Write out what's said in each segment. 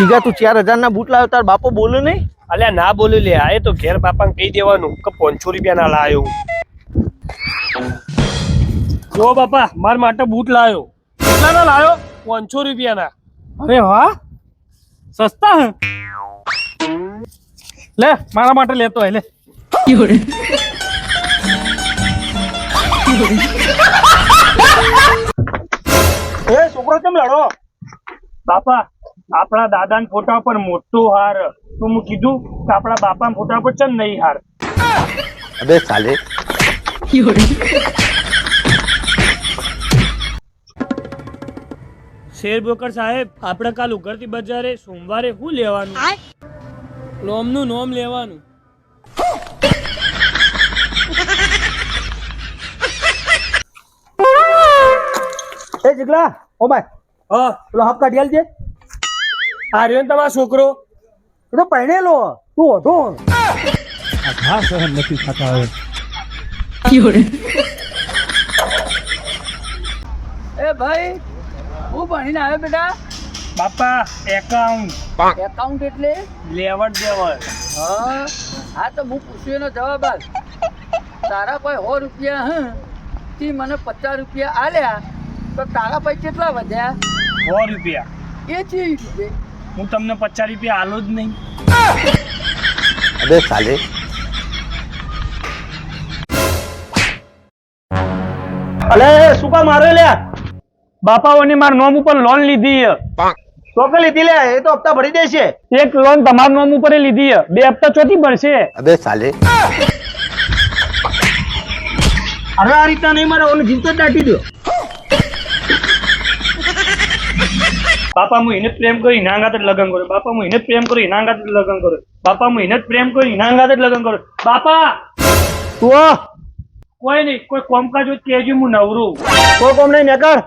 જીગા તું 4000 ના બૂટ લાવ્યો તાર બાપો બોલે નહીં? અલ્યા ના બોલી લે, આ તો ઘેર બાપાને કહી દેવાનું કે 500 રૂપિયા ના લાયો. જો બાપા માર માટે બૂટ લાયો. કેટલા ના લાયો? 500 રૂપિયા ના. અરે વાહ, સસ્તા હે. લે મારા માટે લેતો હે લે. એ છોકરો કેમ લડો? બાપા આપણા દાદાના ફોટા પર મોટો હાર તો હું કીધું કે આપણા બાપાના ફોટા પર ચમ નહીં હાર. અબે સાલે શેર બ્રોકર સાહેબ, આપણે કાલ ઉઘરતી બજારે સોમવારે શું લેવાનું? નોમનું નોમ લેવાનું. એ જીગલા ઓ ભાઈ હા, પેલો હપ કાઢી આલજે. આ રહ્યો ને તમારો છોકરો. એ તો પહેણેલો તું ઓઢો. હા સહન નથી થતા હવે. એ ભાઈ હું ભણીને આવ્યો બેટા. બાપા એકાઉન્ટ એકાઉન્ટ એટલે લેવડ દેવડ. હા તો હું પૂછ્યું એનો જવાબ આલ. તારા પાસે 100 રૂપિયા હે તી મને 50 રૂપિયા આલ્યા તો તારા પાસે કેટલા વધ્યા? 100 રૂપિયા. એ ચી રીતે? હું તમને 50 રૂપિયા આલો જ નહીં. અબે સાલે અલે શું કા મારે લે? બાપાઓને મારા નોમ ઉપર લોન લીધી છે. તો કે લીધી લે, એ તો હપ્તા ભરી દેશે. એક લોન તમારા નોમ ઉપર લીધી છે, 2 હપ્તા ચોથી ભરશે. અબે સાલે અરે આ રીતના નહીં મારે ઓને જીવતો જ દાટી દો. બાપા હું એને પ્રેમ કરી નાંગાત જ લગન કરો. બાપા હું એને પ્રેમ કરી નાંગાત જ લગન કરો. બાપા હું એને પ્રેમ કરી નાંગાત જ લગન કરો. બાપા તું કોઈ નહીં, કોઈ કોમકાજ હોય કેજો, હું નવરું. કોઈ કોમ નહીં નેકર.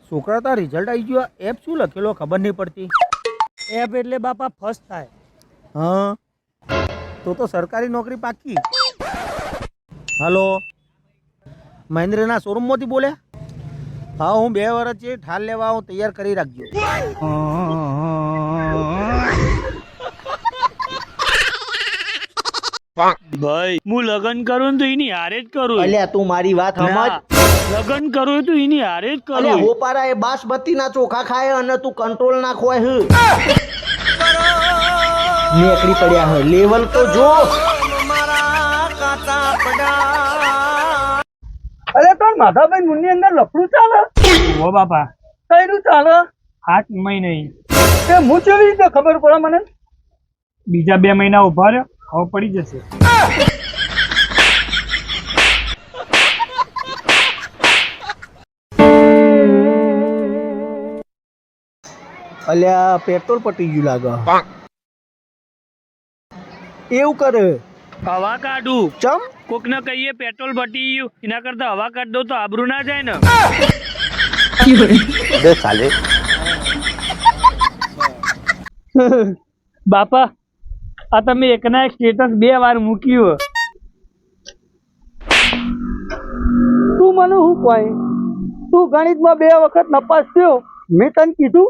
છોકરા તાર રિઝલ્ટ આવી ગયો. એપ શું લખેલો ખબર નહીં પડતી. એપ એટલે બાપા ફર્સ્ટ થાય. હા તો સરકારી નોકરી પાકી. હલો, મહેન્દ્રના શોરૂમ માંથી બોલ્યા? હા હું 2 વર્ષ છે, ઠાલ લેવા હું તૈયાર કરી રાખજો. ભાઈ હું લગન કરું તો એની હારે જ કરું. અલ્યા તું મારી વાત સમજ. લગન કરું તો એની હારે જ અલ્યા કરું. હોપારા એ બાસમતી ના ચોખા ખાય અને તું કંટ્રોલ ના ખોય હ. નેકડી પડ્યા હ, લેવલ તો જો. અરે પણ માધાભાઈ મુન્ની અંદર લફડું ચાલે. ઓ બાપા કઈનું ચાલે? 8 મહિને તે હું કેવી રીતે ખબર પડે મને? બીજા 2 મહિના ઉભા રહ્યો, હવે પડી જશે. અલ્યા પેટ્રોલ પટી ગયું લાગે. એવું કરે હવા કાઢું. ચમ કોકને કહીએ પેટ્રોલ પટી ગયું, એના કરતા હવા કાઢ દો તો આબરૂ ના જાય ને. અબે સાલે બાપા આ તમે એકના એક સ્ટેટસ 2 વાર મૂક્યું. તું મને શું કહે? તું ગણિતમાં 2 વખત નપાસ થયો, મેં તને કીધું?